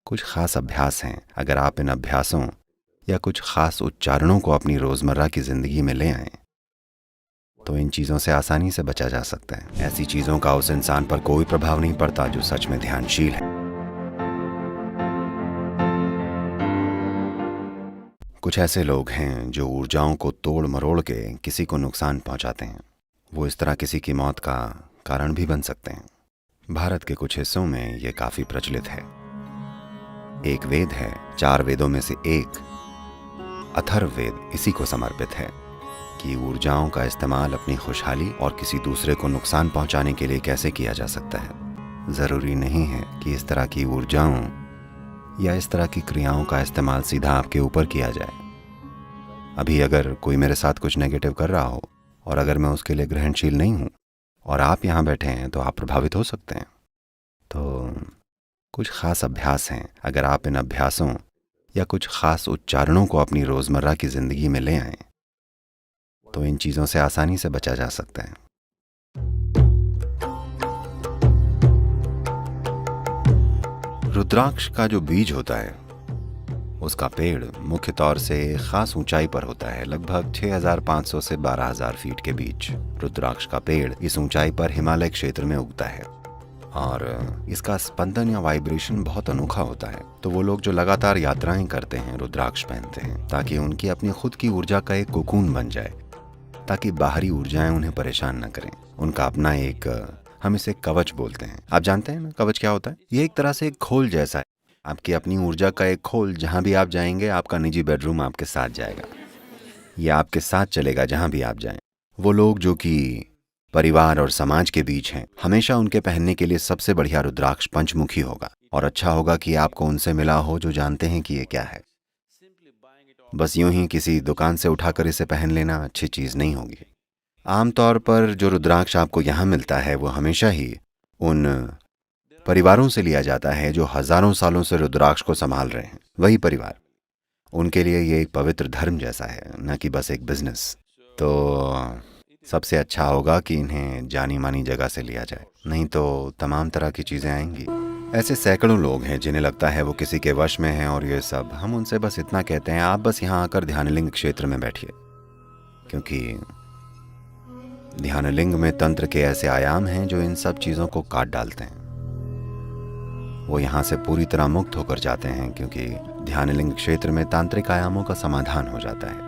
कुछ खास अभ्यास हैं। अगर आप इन अभ्यासों या कुछ खास उच्चारणों को अपनी रोज़मर्रा की ज़िंदगी में ले आएं, तो इन चीज़ों से आसानी से बचा जा सकता है। ऐसी चीज़ों का उस इंसान पर कोई प्रभाव नहीं पड़ता जो सच में ध्यानशील है। कुछ ऐसे लोग हैं जो ऊर्जाओं को तोड़ मरोड़ के किसी को नुकसान पहुंचाते हैं। वो इस तरह किसी की मौत का कारण भी बन सकते हैं। भारत के कुछ हिस्सों में ये काफ़ी प्रचलित है। एक वेद है, 4 वेदों में से एक अथर्ववेद इसी को समर्पित है कि ऊर्जाओं का इस्तेमाल अपनी खुशहाली और किसी दूसरे को नुकसान पहुंचाने के लिए कैसे किया जा सकता है। ज़रूरी नहीं है कि इस तरह की ऊर्जाओं या इस तरह की क्रियाओं का इस्तेमाल सीधा आपके ऊपर किया जाए। अभी अगर कोई मेरे साथ कुछ नेगेटिव कर रहा हो और अगर मैं उसके लिए ग्रहणशील नहीं हूँ और आप यहाँ बैठे हैं तो आप प्रभावित हो सकते हैं। तो कुछ खास अभ्यास हैं। अगर आप इन अभ्यासों या कुछ खास उच्चारणों को अपनी रोज़मर्रा की ज़िंदगी में ले आएं, तो इन चीज़ों से आसानी से बचा जा सकता है। रुद्राक्ष का जो बीज होता है, उसका पेड़ मुख्य तौर से खास ऊंचाई पर होता है, लगभग 6,500 से 12,000 फीट के बीच। रुद्राक्ष का पेड़ इस ऊंचाई पर हिमालय क्षेत्र में उगता है और इसका स्पंदन या वाइब्रेशन बहुत अनोखा होता है। तो वो लोग जो लगातार यात्राएं करते हैं रुद्राक्ष पहनते हैं ताकि उनकी अपनी खुद की ऊर्जा का एक कोकून बन जाए, ताकि बाहरी ऊर्जाएं उन्हें परेशान न करें। उनका अपना एक, हम इसे कवच बोलते हैं। आप जानते हैं ना कवच क्या होता है? ये एक तरह से एक खोल जैसा है, आपकी अपनी ऊर्जा का एक खोल। जहां भी आप जाएंगे आपका निजी बेडरूम आपके साथ जाएगा, ये आपके साथ चलेगा जहां भी आप जाएं। वो लोग जो कि परिवार और समाज के बीच हैं, हमेशा उनके पहनने के लिए सबसे बढ़िया रुद्राक्ष पंचमुखी होगा। और अच्छा होगा कि आपको उनसे मिला हो जो जानते हैं कि ये क्या है। बस यूं ही किसी दुकान से उठाकर इसे पहन लेना अच्छी चीज नहीं होगी। आमतौर पर जो रुद्राक्ष आपको यहाँ मिलता है वो हमेशा ही उन परिवारों से लिया जाता है जो हजारों सालों से रुद्राक्ष को संभाल रहे हैं। वही परिवार, उनके लिए ये एक पवित्र धर्म जैसा है, न कि बस एक बिजनेस। तो सबसे अच्छा होगा कि इन्हें जानी मानी जगह से लिया जाए, नहीं तो तमाम तरह की चीज़ें आएंगी। ऐसे सैकड़ों लोग हैं जिन्हें लगता है वो किसी के वश में हैं और ये सब। हम उनसे बस इतना कहते हैं, आप बस यहाँ आकर ध्यानलिंग क्षेत्र में बैठिए, क्योंकि ध्यानलिंग में तंत्र के ऐसे आयाम हैं जो इन सब चीज़ों को काट डालते हैं। वो यहाँ से पूरी तरह मुक्त होकर जाते हैं, क्योंकि ध्यानलिंग क्षेत्र में तांत्रिक आयामों का समाधान हो जाता है।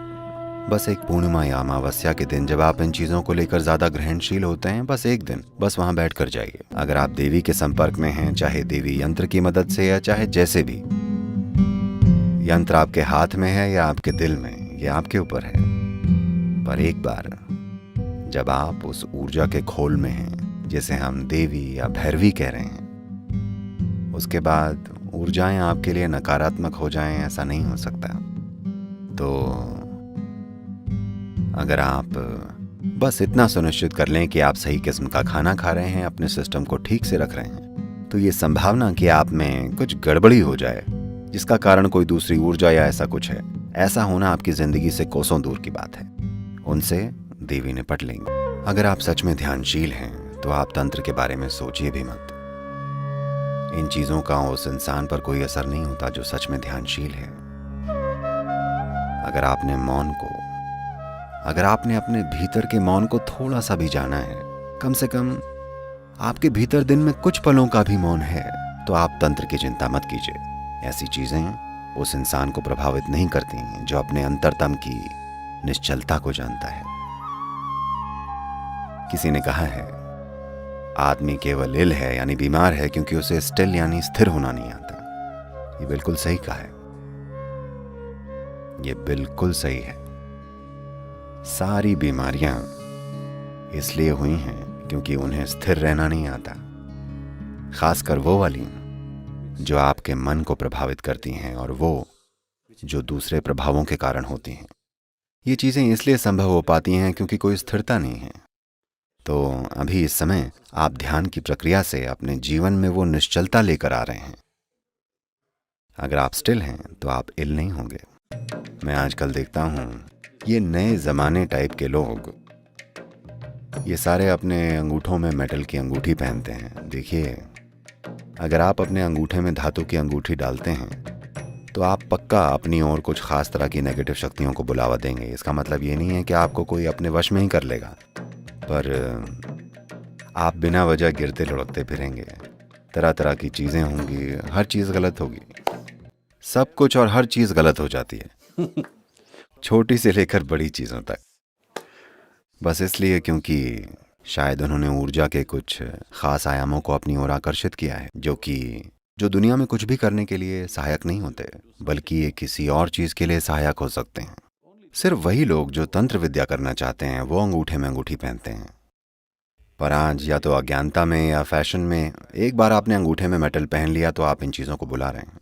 बस एक पूर्णिमा या अमावस्या के दिन जब आप इन चीज़ों को लेकर ज़्यादा ग्रहणशील होते हैं, बस एक दिन बस वहाँ बैठ कर जाइए। अगर आप देवी के संपर्क में हैं, चाहे देवी यंत्र की मदद से या चाहे जैसे भी, यंत्र आपके हाथ में है या आपके दिल में, ये आपके ऊपर है। पर एक बार जब आप उस ऊर्जा के खोल में हैं, जिसे हम देवी या भैरवी कह रहे हैं, उसके बाद ऊर्जाएं आपके लिए नकारात्मक हो जाएं, ऐसा नहीं हो सकता। तो अगर आप बस इतना सुनिश्चित कर लें कि आप सही किस्म का खाना खा रहे हैं, अपने सिस्टम को ठीक से रख रहे हैं, तो ये संभावना कि आप में कुछ गड़बड़ी हो जाए जिसका कारण कोई दूसरी ऊर्जा या ऐसा कुछ है, ऐसा होना आपकी जिंदगी से कोसों दूर की बात है। उनसे देवी निपट लेंगे। अगर आप सच में ध्यानशील हैं तो आप तंत्र के बारे में सोचिए भी मत। इन चीजों का उस इंसान पर कोई असर नहीं होता जो सच में ध्यानशील है। अगर आपने मौन को, अगर आपने अपने भीतर के मौन को थोड़ा सा भी जाना है, कम से कम आपके भीतर दिन में कुछ पलों का भी मौन है, तो आप तंत्र की चिंता मत कीजिए। ऐसी चीजें उस इंसान को प्रभावित नहीं करती जो अपने अंतरतम की निश्चलता को जानता है। किसी ने कहा है, आदमी केवल इल है यानी बीमार है क्योंकि उसे स्टिल यानी स्थिर होना नहीं आता। ये बिल्कुल सही कहा है, ये बिल्कुल सही है। सारी बीमारियां इसलिए हुई हैं क्योंकि उन्हें स्थिर रहना नहीं आता, खासकर वो वाली जो आपके मन को प्रभावित करती हैं और वो जो दूसरे प्रभावों के कारण होती हैं। ये चीजें इसलिए संभव हो पाती हैं क्योंकि कोई स्थिरता नहीं है। तो अभी इस समय आप ध्यान की प्रक्रिया से अपने जीवन में वो निश्चलता लेकर आ रहे हैं। अगर आप स्टिल हैं तो आप इल नहीं होंगे। मैं आजकल देखता हूं ये नए जमाने टाइप के लोग, ये सारे अपने अंगूठों में मेटल की अंगूठी पहनते हैं। देखिए, अगर आप अपने अंगूठे में धातु की अंगूठी डालते हैं तो आप पक्का अपनी ओर कुछ खास तरह की नेगेटिव शक्तियों को बुलावा देंगे। इसका मतलब ये नहीं है कि आपको कोई अपने वश में ही कर लेगा, पर आप बिना वजह गिरते लुढ़कते फिरेंगे। तरह तरह की चीज़ें होंगी, हर चीज़ गलत होगी। सब कुछ और हर चीज़ गलत हो जाती है, छोटी से लेकर बड़ी चीज़ों तक। बस इसलिए क्योंकि शायद उन्होंने ऊर्जा के कुछ खास आयामों को अपनी ओर आकर्षित किया है, जो दुनिया में कुछ भी करने के लिए सहायक नहीं होते, बल्कि ये किसी और चीज़ के लिए सहायक हो सकते हैं। सिर्फ वही लोग जो तंत्र विद्या करना चाहते हैं वो अंगूठे में अंगूठी पहनते हैं। पर आज या तो अज्ञानता में या फैशन में एक बार आपने अंगूठे में मेटल पहन लिया तो आप इन चीज़ों को बुला रहे हैं।